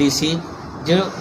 DC,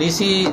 DC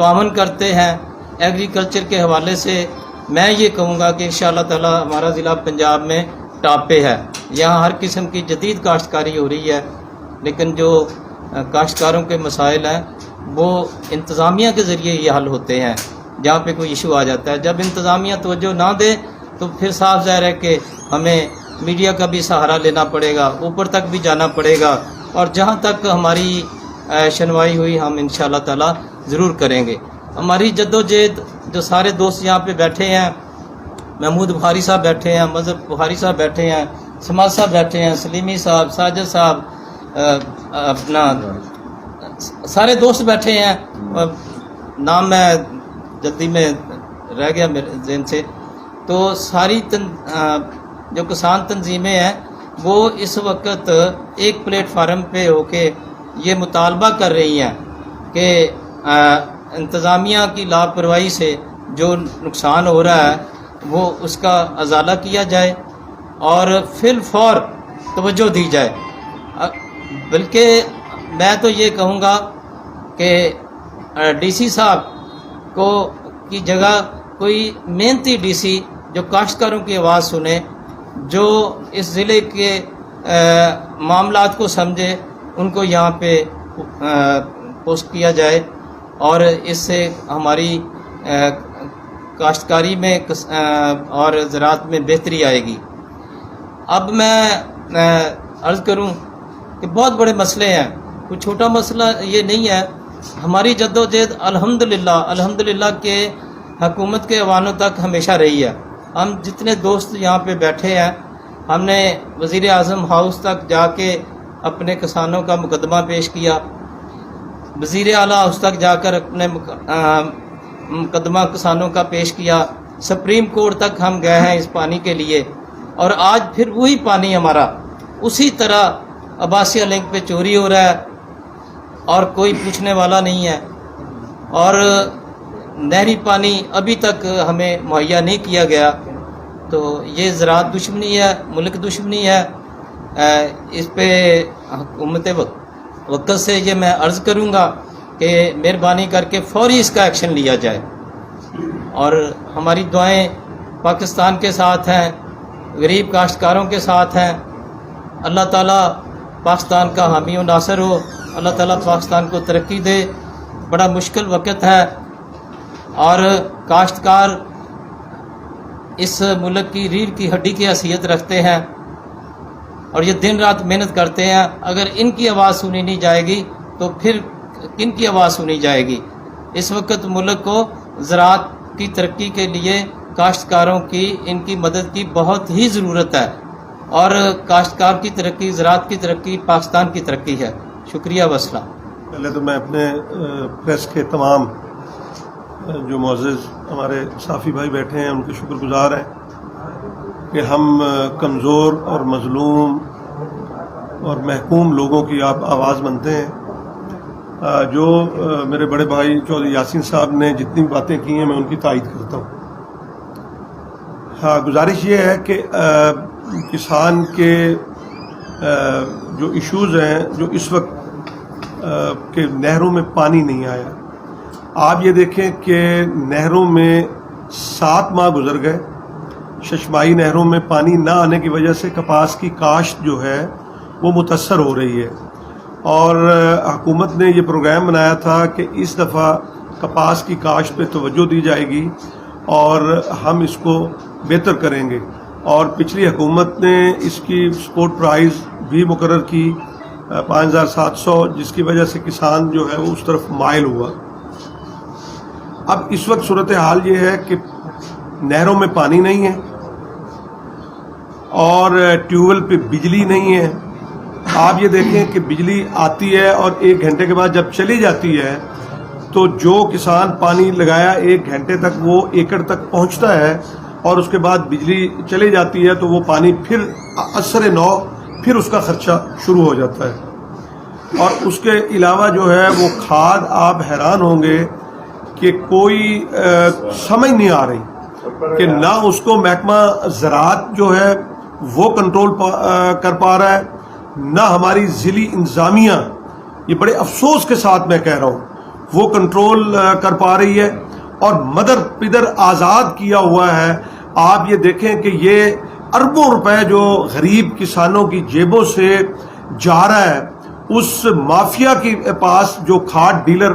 تعاون کرتے ہیں ایگریکلچر کے حوالے سے میں یہ کہوں گا کہ انشاءاللہ تعالی ہمارا ضلع پنجاب میں ٹاپ پہ ہے. یہاں ہر قسم کی جدید کاشتکاری ہو رہی ہے، لیکن جو کاشتکاروں کے مسائل ہیں وہ انتظامیہ کے ذریعے یہ حل ہوتے ہیں. جہاں پہ کوئی ایشو آ جاتا ہے، جب انتظامیہ توجہ نہ دے تو پھر صاف ظاہر ہے کہ ہمیں میڈیا کا بھی سہارا لینا پڑے گا، اوپر تک بھی جانا پڑے گا، اور جہاں تک ہماری شنوائی ہوئی ہم انشاءاللہ تعالی ضرور کریں گے. ہماری جدوجہد جو سارے دوست یہاں پہ بیٹھے ہیں، محمود بخاری صاحب بیٹھے ہیں، مظہر بخاری صاحب بیٹھے ہیں، سماج صاحب بیٹھے ہیں، سلیمی صاحب، ساجد صاحب، اپنا سارے دوست بیٹھے ہیں، نام میں جلدی میں رہ گیا میرے ذہن سے. تو ساری جو کسان تنظیمیں ہیں وہ اس وقت ایک پلیٹ فارم پہ ہو کے یہ مطالبہ کر رہی ہیں کہ انتظامیہ کی لاپرواہی سے جو نقصان ہو رہا ہے وہ اس کا ازالہ کیا جائے اور فی الفور توجہ دی جائے. بلکہ میں تو یہ کہوں گا کہ ڈی سی صاحب کی جگہ کوئی محنتی ڈی سی جو کاشتکاروں کی آواز سنے، جو اس ضلع کے معاملات کو سمجھے، ان کو یہاں پہ پوسٹ کیا جائے اور اس سے ہماری کاشتکاری میں اور زراعت میں بہتری آئے گی. اب میں عرض کروں کہ بہت بڑے مسئلے ہیں، کوئی چھوٹا مسئلہ یہ نہیں ہے. ہماری جدوجہد الحمدللہ کہ حکومت کے ایوانوں تک ہمیشہ رہی ہے. ہم جتنے دوست یہاں پہ بیٹھے ہیں، ہم نے وزیر اعظم ہاؤس تک جا کے اپنے کسانوں کا مقدمہ پیش کیا، وزیر اعلیٰ ہاؤس تک جا کر اپنے مقدمہ کسانوں کا پیش کیا، سپریم کورٹ تک ہم گئے ہیں اس پانی کے لیے، اور آج پھر وہی پانی ہمارا اسی طرح عباسیہ لنک پہ چوری ہو رہا ہے اور کوئی پوچھنے والا نہیں ہے. اور نہری پانی ابھی تک ہمیں مہیا نہیں کیا گیا. تو یہ زراعت دشمنی ہے، ملک دشمنی ہے. اس پہ حکومت وقت سے یہ میں عرض کروں گا کہ مہربانی کر کے فوری اس کا ایکشن لیا جائے. اور ہماری دعائیں پاکستان کے ساتھ ہیں، غریب کاشتکاروں کے ساتھ ہیں. اللہ تعالیٰ پاکستان کا حامی و ناصر ہو، اللہ تعالیٰ پاکستان کو ترقی دے. بڑا مشکل وقت ہے اور کاشتکار اس ملک کی ریڑھ کی ہڈی کی حیثیت رکھتے ہیں اور یہ دن رات محنت کرتے ہیں. اگر ان کی آواز سنی نہیں جائے گی تو پھر کن کی آواز سنی جائے گی؟ اس وقت ملک کو زراعت کی ترقی کے لیے کاشتکاروں کی، ان کی مدد کی بہت ہی ضرورت ہے، اور کاشتکار کی ترقی، زراعت کی ترقی پاکستان کی ترقی ہے. شکریہ وسلام. پہلے تو میں اپنے پریس کے تمام جو معزز ہمارے صحافی بھائی بیٹھے ہیں ان کے شکر گزار ہیں کہ ہم کمزور اور مظلوم اور محکوم لوگوں کی آپ آواز بنتے ہیں. جو میرے بڑے بھائی چودھری یاسین صاحب نے جتنی باتیں کی ہیں میں ان کی تائید کرتا ہوں. گزارش یہ ہے کہ کسان کے جو ایشوز ہیں، جو اس وقت کہ نہروں میں پانی نہیں آیا. آپ یہ دیکھیں کہ نہروں میں 7 ماہ گزر گئے. ششماہی نہروں میں پانی نہ آنے کی وجہ سے کپاس کی کاشت جو ہے وہ متاثر ہو رہی ہے، اور حکومت نے یہ پروگرام بنایا تھا کہ اس دفعہ کپاس کی کاشت پہ توجہ دی جائے گی اور ہم اس کو بہتر کریں گے. اور پچھلی حکومت نے اس کی سپورٹ پرائز بھی مقرر کی 5700، جس کی وجہ سے کسان جو ہے وہ اس طرف مائل ہوا. اب اس وقت صورتحال یہ ہے کہ نہروں میں پانی نہیں ہے اور ٹیوب ویل پہ بجلی نہیں ہے. آپ یہ دیکھیں کہ بجلی آتی ہے اور 1 گھنٹے کے بعد جب چلی جاتی ہے تو جو کسان پانی لگایا 1 گھنٹے تک وہ ایکڑ تک پہنچتا ہے، اور اس کے بعد بجلی چلی جاتی ہے تو وہ پانی پھر اثر نو پھر اس کا خرچہ شروع ہو جاتا ہے. اور اس کے علاوہ جو ہے وہ کھاد، آپ حیران ہوں گے کہ کوئی سمجھ نہیں آ رہی کہ نہ اس کو محکمہ زراعت جو ہے وہ کنٹرول کر پا رہا ہے، نہ ہماری ضلعی انتظامیہ. یہ بڑے افسوس کے ساتھ میں کہہ رہا ہوں، وہ کنٹرول کر پا رہی ہے، اور مدر پدر آزاد کیا ہوا ہے. آپ یہ دیکھیں کہ یہ اربوں روپے جو غریب کسانوں کی جیبوں سے جا رہا ہے، اس مافیا کے پاس جو کھاد ڈیلر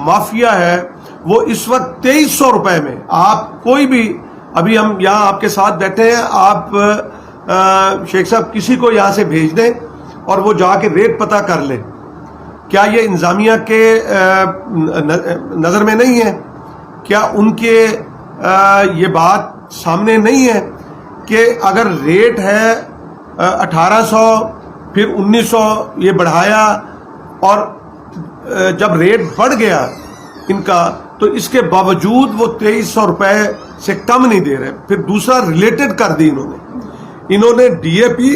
مافیا ہے وہ اس وقت 2300 روپے میں، آپ کوئی بھی، ابھی ہم یہاں آپ کے ساتھ بیٹھے ہیں، آپ شیخ صاحب کسی کو یہاں سے بھیج دیں اور وہ جا کے ریٹ پتہ کر لے. کیا یہ انتظامیہ کے نظر میں نہیں ہے؟ کیا ان کے یہ بات سامنے نہیں ہے کہ اگر ریٹ ہے 1800 پھر 1900 یہ بڑھایا، اور جب ریٹ بڑھ گیا ان کا تو اس کے باوجود وہ 2300 روپے سے کم نہیں دے رہے. پھر دوسرا ریلیٹڈ کر دی انہوں نے ڈی اے پی.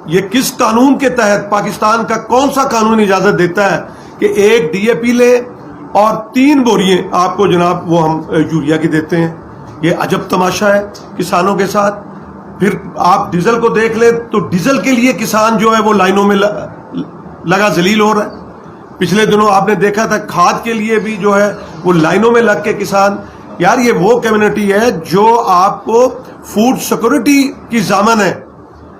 یہ کس قانون کے تحت، پاکستان کا کون سا قانون اجازت دیتا ہے کہ ایک ڈی اے پی لے اور 3 بوریاں آپ کو جناب وہ ہم یوریا کی دیتے ہیں؟ یہ عجب تماشا ہے کسانوں کے ساتھ. پھر آپ ڈیزل کو دیکھ لیں تو ڈیزل کے لیے کسان جو ہے وہ لائنوں میں لگا ذلیل ہو رہا ہے. پچھلے دنوں آپ نے دیکھا تھا کھاد کے لیے بھی جو ہے وہ لائنوں میں لگ کے کسان. یار یہ وہ کمیونٹی ہے جو آپ کو فوڈ سیکورٹی کی ضامن ہے.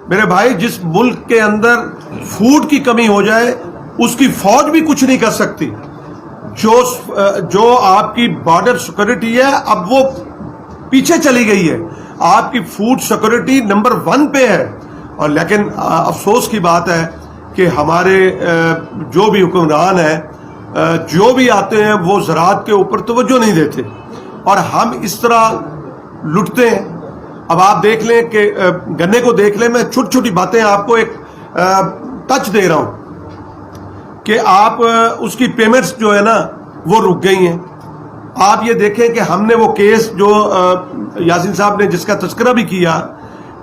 میرے بھائی، جس ملک کے اندر فوڈ کی کمی ہو جائے اس کی فوج بھی کچھ نہیں کر سکتی. جو آپ کی بارڈر سیکورٹی ہے اب وہ پیچھے چلی گئی ہے. آپ کی فوڈ سیکورٹی نمبر 1 پہ ہے. اور لیکن افسوس کی بات ہے کہ ہمارے جو بھی حکمران ہیں، جو بھی آتے ہیں، وہ زراعت کے اوپر توجہ نہیں دیتے اور ہم اس طرح لٹتے ہیں. اب آپ دیکھ لیں کہ گنے کو دیکھ لیں، میں چھوٹی چھوٹی باتیں آپ کو ایک ٹچ دے رہا ہوں کہ آپ اس کی پیمنٹس جو ہے نا وہ رک گئی ہیں. آپ یہ دیکھیں کہ ہم نے وہ کیس جو یاسین صاحب نے جس کا تذکرہ بھی کیا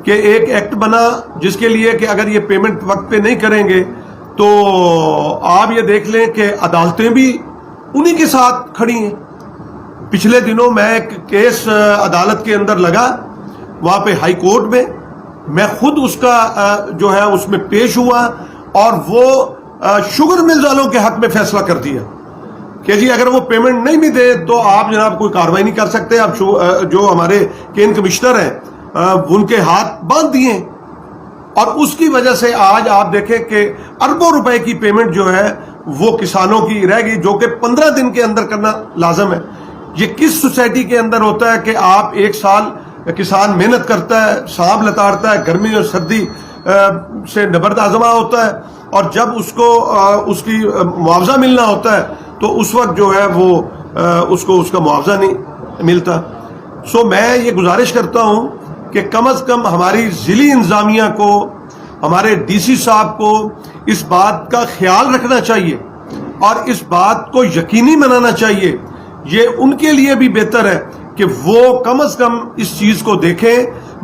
کہ ایک ایکٹ بنا جس کے لیے کہ اگر یہ پیمنٹ وقت پہ نہیں کریں گے تو آپ یہ دیکھ لیں کہ عدالتیں بھی انہی کے ساتھ کھڑی ہیں. پچھلے دنوں میں ایک کیس عدالت کے اندر لگا وہاں پہ ہائی کورٹ میں خود اس کا جو ہے اس میں پیش ہوا، اور وہ شوگر مل والوں کے حق میں فیصلہ کر دیا کہ جی اگر وہ پیمنٹ نہیں بھی دے تو آپ جناب کوئی کارروائی نہیں کر سکتے. اب جو ہمارے کین کمشنر ہیں ان کے ہاتھ باندھ دیے، اور اس کی وجہ سے آج آپ دیکھیں کہ اربوں روپے کی پیمنٹ جو ہے وہ کسانوں کی رہ گئی، جو کہ 15 دن کے اندر کرنا لازم ہے. یہ کس سوسائٹی کے اندر ہوتا ہے کہ آپ ایک سال کسان محنت کرتا ہے، سانپ لتاڑتا ہے، گرمی اور سردی سے نبرد آزما ہوتا ہے، اور جب اس کو اس کی معاوضہ ملنا ہوتا ہے تو اس وقت جو ہے وہ اس کو اس کا معاوضہ نہیں ملتا. سو میں یہ گزارش کرتا ہوں کہ کم از کم ہماری ضلعی انتظامیہ کو، ہمارے ڈی سی صاحب کو اس بات کا خیال رکھنا چاہیے اور اس بات کو یقینی بنانا چاہیے. یہ ان کے لیے بھی بہتر ہے کہ وہ کم از کم اس چیز کو دیکھیں.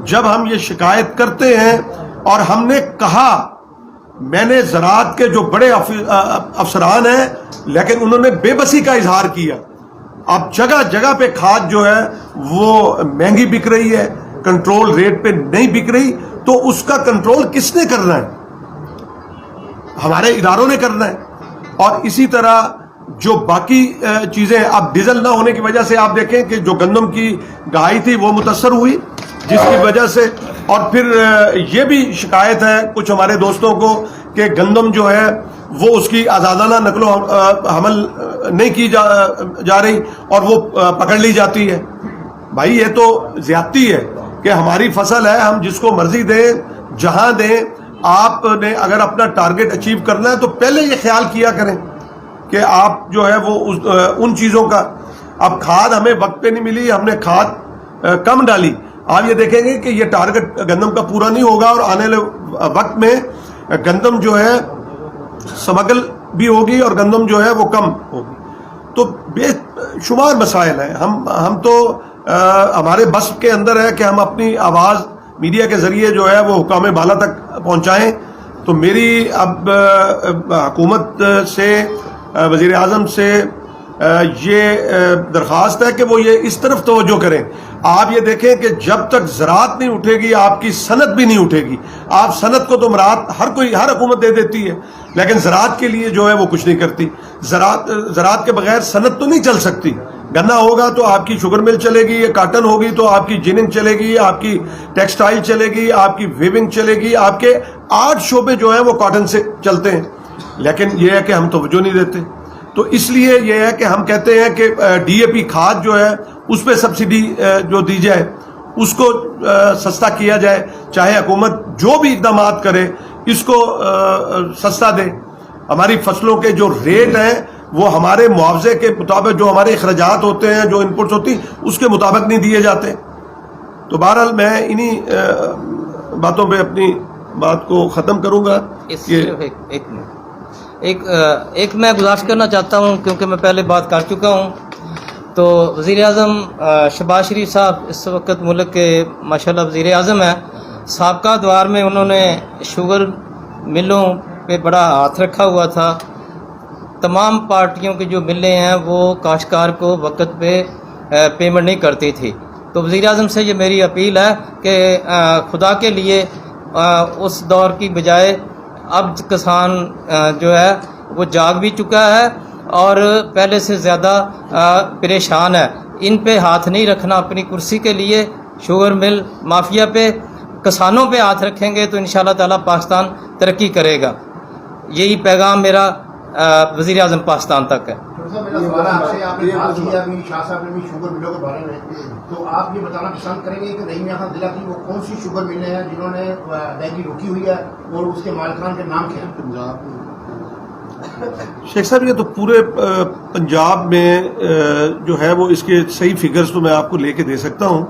جب ہم یہ شکایت کرتے ہیں اور ہم نے کہا، میں نے زراعت کے جو بڑے افسران ہیں لیکن انہوں نے بے بسی کا اظہار کیا. اب جگہ جگہ پہ کھاد جو ہے وہ مہنگی بک رہی ہے، کنٹرول ریٹ پہ نہیں بک رہی، تو اس کا کنٹرول کس نے کرنا ہے؟ ہمارے اداروں نے کرنا ہے. اور اسی طرح جو باقی چیزیں، اب ڈیزل نہ ہونے کی وجہ سے آپ دیکھیں کہ جو گندم کی گہائی تھی وہ متاثر ہوئی، جس کی وجہ سے، اور پھر یہ بھی شکایت ہے کچھ ہمارے دوستوں کو کہ گندم جو ہے وہ اس کی آزادانہ نقل و حمل نہیں کی جا رہی اور وہ پکڑ لی جاتی ہے. بھائی یہ تو زیادتی ہے کہ ہماری فصل ہے، ہم جس کو مرضی دیں، جہاں دیں. آپ نے اگر اپنا ٹارگٹ اچیو کرنا ہے تو پہلے یہ خیال کیا کریں کہ آپ جو ہے وہ ان چیزوں کا. اب کھاد ہمیں وقت پہ نہیں ملی، ہم نے کھاد کم ڈالی. آپ یہ دیکھیں گے کہ یہ ٹارگٹ گندم کا پورا نہیں ہوگا اور آنے والے وقت میں گندم جو ہے سمگل بھی ہوگی اور گندم جو ہے وہ کم ہوگی. تو بے شمار مسائل ہیں. ہم تو ہمارے بس کے اندر ہے کہ ہم اپنی آواز میڈیا کے ذریعے جو ہے وہ حکام بالا تک پہنچائیں. تو میری اب حکومت سے، وزیر اعظم سے یہ درخواست ہے کہ وہ یہ اس طرف توجہ کریں. آپ یہ دیکھیں کہ جب تک زراعت نہیں اٹھے گی آپ کی صنعت بھی نہیں اٹھے گی. آپ صنعت کو تو ہر حکومت دے دیتی ہے, لیکن زراعت کے لیے جو ہے وہ کچھ نہیں کرتی. زراعت کے بغیر صنعت تو نہیں چل سکتی. گنا ہوگا تو آپ کی شوگر مل چلے گی, کاٹن ہوگی تو آپ کی جننگ چلے گی, آپ کی ٹیکسٹائل چلے گی, آپ کی ویونگ چلے گی. آپ کے 8 شعبے جو ہیں وہ کاٹن سے چلتے ہیں, لیکن یہ ہے کہ ہم توجہ نہیں دیتے. تو اس لیے یہ ہے کہ ہم کہتے ہیں کہ ڈی اے پی کھاد جو ہے اس پہ سبسڈی جو دی جائے, اس کو سستا کیا جائے. چاہے حکومت جو بھی اقدامات کرے اس کو سستا دے. ہماری فصلوں کے جو ریٹ ہیں وہ ہمارے معاوضے کے مطابق, جو ہمارے اخراجات ہوتے ہیں, جو انپٹس ہوتی ہیں اس کے مطابق نہیں دیے جاتے. تو بہرحال میں انہی باتوں پہ اپنی بات کو ختم کروں گا. ایک میں گزارش کرنا چاہتا ہوں, کیونکہ میں پہلے بات کر چکا ہوں. تو وزیر اعظم شہباز شریف صاحب اس وقت ملک کے ماشاءاللہ وزیر اعظم ہیں. سابقہ دور میں انہوں نے شوگر ملوں پہ بڑا ہاتھ رکھا ہوا تھا. تمام پارٹیوں کی جو ملیں ہیں وہ کاشتکار کو وقت پہ پیمنٹ نہیں کرتی تھی. تو وزیر اعظم سے یہ میری اپیل ہے کہ خدا کے لیے اس دور کی بجائے اب کسان جو ہے وہ جاگ بھی چکا ہے اور پہلے سے زیادہ پریشان ہے. ان پہ ہاتھ نہیں رکھنا اپنی کرسی کے لیے. شوگر مل مافیا پہ, کسانوں پہ ہاتھ رکھیں گے تو انشاءاللہ تعالی پاکستان ترقی کرے گا. یہی پیغام میرا وزیر اعظم پاکستان تک ہے. میرا سوال آپ سے, آپ نے بات کی ابھی شاہ صاحب نے بھی شوگر ملوں کے بارے میں, تو آپ یہ بتانا پسند کریں گے کہ رحیم میاں خان ضلع کی وہ کون سی شوگر ملیں ہیں جنہوں نے ادائیگی روکی ہوئی ہے اور اس کے مالکان کے نام کیا ہیں؟ شیخ صاحب یہ تو پورے پنجاب میں جو ہے وہ اس کے صحیح فگرز تو میں آپ کو لے کے دے سکتا ہوں.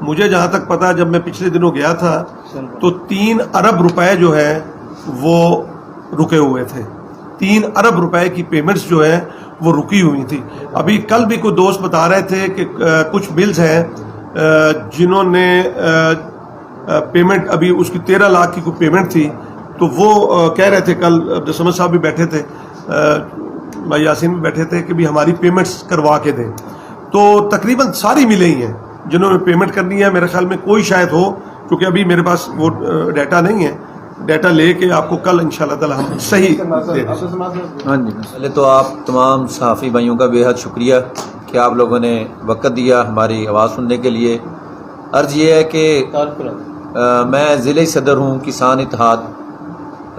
مجھے جہاں تک پتا, جب میں پچھلے دنوں گیا تھا تو 3 ارب روپے جو ہے وہ رکے ہوئے تھے. 3 ارب روپے کی پیمنٹس جو ہیں وہ رکی ہوئی تھی. ابھی کل بھی کوئی دوست بتا رہے تھے کہ کچھ بلز ہیں جنہوں نے پیمنٹ, ابھی اس کی 13 لاکھ کی کوئی پیمنٹ تھی, تو وہ کہہ رہے تھے, کل عبدالصمد صاحب بھی بیٹھے تھے, بھائی یاسین بھی بیٹھے تھے کہ بھی ہماری پیمنٹس کروا کے دیں. تو تقریباً ساری ملیں ہی ہیں جنہوں نے پیمنٹ کرنی ہے. میرے خیال میں کوئی شاید ہو, کیونکہ ابھی میرے پاس وہ ڈیٹا نہیں ہے. ڈیٹا لے کے آپ کو کل انشاءاللہ تعالی ہم صحیح دے دیں. ہاں جی, پہلے تو آپ تمام صحافی بھائیوں کا بے حد شکریہ کہ آپ لوگوں نے وقت دیا ہماری آواز سننے کے لیے. عرض یہ ہے کہ میں ضلعی صدر ہوں کسان اتحاد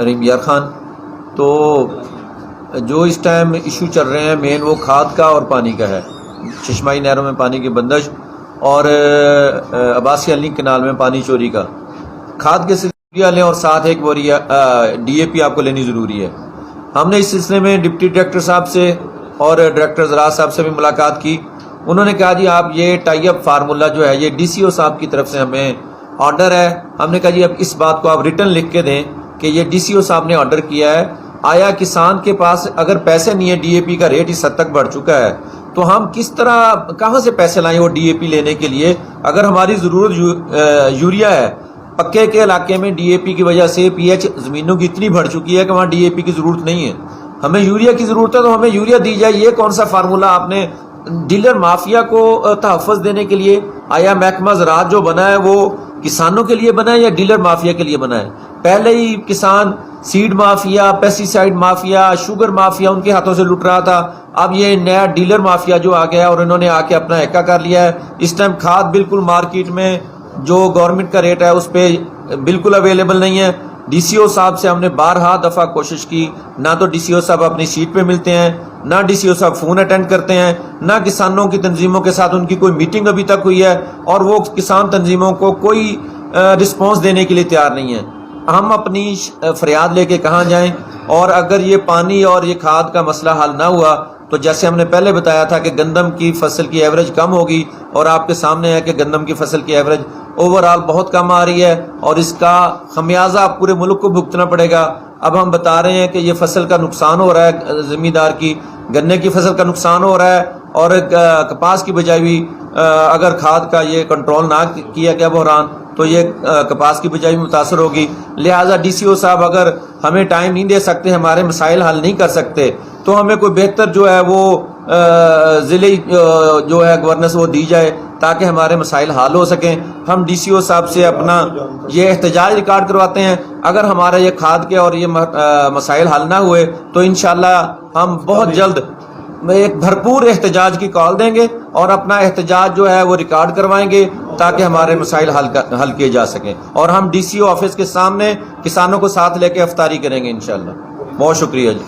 رحیم یار خان. تو جو اس ٹائم ایشو چل رہے ہیں مین وہ کھاد کا اور پانی کا ہے. چشمائی نہروں میں پانی کی بندش اور عباسی علی کنال میں پانی چوری کا. کھاد کے سلسلے لیں اور ساتھ ایک بوری ڈی اے پی آپ کو لینی ضروری ہے. ہم نے اس سلسلے میں ڈپٹی ڈائریکٹر صاحب سے اور ڈائریکٹر زراعت صاحب سے بھی ملاقات کی. انہوں نے کہا جی آپ یہ ٹائی اپ فارمولہ جو ہے یہ ڈی سی او صاحب کی طرف سے ہمیں آرڈر ہے. ہم نے کہا جی اب اس بات کو آپ ریٹن لکھ کے دیں کہ یہ ڈی سی او صاحب نے آرڈر کیا ہے. آیا کسان کے پاس اگر پیسے نہیں ہے, ڈی اے پی کا ریٹ اس حد تک بڑھ چکا ہے, تو ہم کس طرح کہاں سے پیسے لائیں وہ ڈی اے پی لینے کے لیے؟ اگر ہماری ضرورت یوریا ہے, پکے کے علاقے میں ڈی اے پی کی وجہ سے پی ایچ زمینوں کی اتنی بڑھ چکی ہے کہ وہاں ڈی اے پی کی ضرورت نہیں ہے, ہمیں یوریا کی ضرورت ہے, تو ہمیں یوریا دی جائے. یہ کون سا فارمولہ آپ نے ڈیلر مافیا کو تحفظ دینے کے لیے؟ آیا محکمہ زراعت جو بنا ہے وہ کسانوں کے لیے بنا ہے یا ڈیلر مافیا کے لیے بنا ہے؟ پہلے ہی کسان seed mafia, pesticide mafia, sugar mafia ان کے ہاتھوں سے لٹ رہا تھا. اب یہ نیا ڈیلر مافیا جو آ گیا اور انہوں نے آ کے اپنا ایکا کر لیا ہے. اس ٹائم کھاد بالکل مارکیٹ میں جو گورنمنٹ کا ریٹ ہے اس پہ بالکل اویلیبل نہیں ہے. ڈی سی او صاحب سے ہم نے بارہا دفعہ کوشش کی, نہ تو ڈی سی او صاحب اپنی سیٹ پہ ملتے ہیں, نہ ڈی سی او صاحب فون اٹینڈ کرتے ہیں, نہ کسانوں کی تنظیموں کے ساتھ ان کی کوئی میٹنگ ابھی تک ہوئی ہے, اور وہ کسان تنظیموں کو کوئی رسپانس دینے کے لیے تیار نہیں ہے. ہم اپنی فریاد لے کے کہاں جائیں؟ اور اگر یہ پانی اور یہ کھاد کا مسئلہ حل نہ ہوا تو جیسے ہم نے پہلے بتایا تھا کہ گندم کی فصل کی ایوریج کم ہوگی, اور آپ کے سامنے ہے کہ گندم کی فصل کی ایوریج اوور آل بہت کم آ رہی ہے, اور اس کا خمیازہ پورے ملک کو بھگتنا پڑے گا. اب ہم بتا رہے ہیں کہ یہ فصل کا نقصان ہو رہا ہے, زمیندار کی گنے کی فصل کا نقصان ہو رہا ہے, اور کپاس کی بجائے بھی اگر کھاد کا یہ کنٹرول نہ کیا گیا بحران تو یہ کپاس کی بجائی متاثر ہوگی. لہٰذا ڈی سی او صاحب اگر ہمیں ٹائم نہیں دے سکتے, ہمارے مسائل حل نہیں کر سکتے, تو ہمیں کوئی بہتر جو ہے وہ ضلعی جو ہے گورننس وہ دی جائے تاکہ ہمارے مسائل حل ہو سکیں. ہم ڈی سی او صاحب سے اپنا یہ احتجاج ریکارڈ کرواتے ہیں. اگر ہمارا یہ کھاد کے اور یہ مسائل حل نہ ہوئے تو انشاءاللہ ہم بہت جلد ایک بھرپور احتجاج کی کال دیں گے اور اپنا احتجاج جو ہے وہ ریکارڈ کروائیں گے تاکہ ہمارے مسائل حل کیے جا سکیں. اور ہم ڈی سی او آفس کے سامنے کسانوں کو ساتھ لے کے افطاری کریں گے انشاءاللہ. بہت شکریہ جی.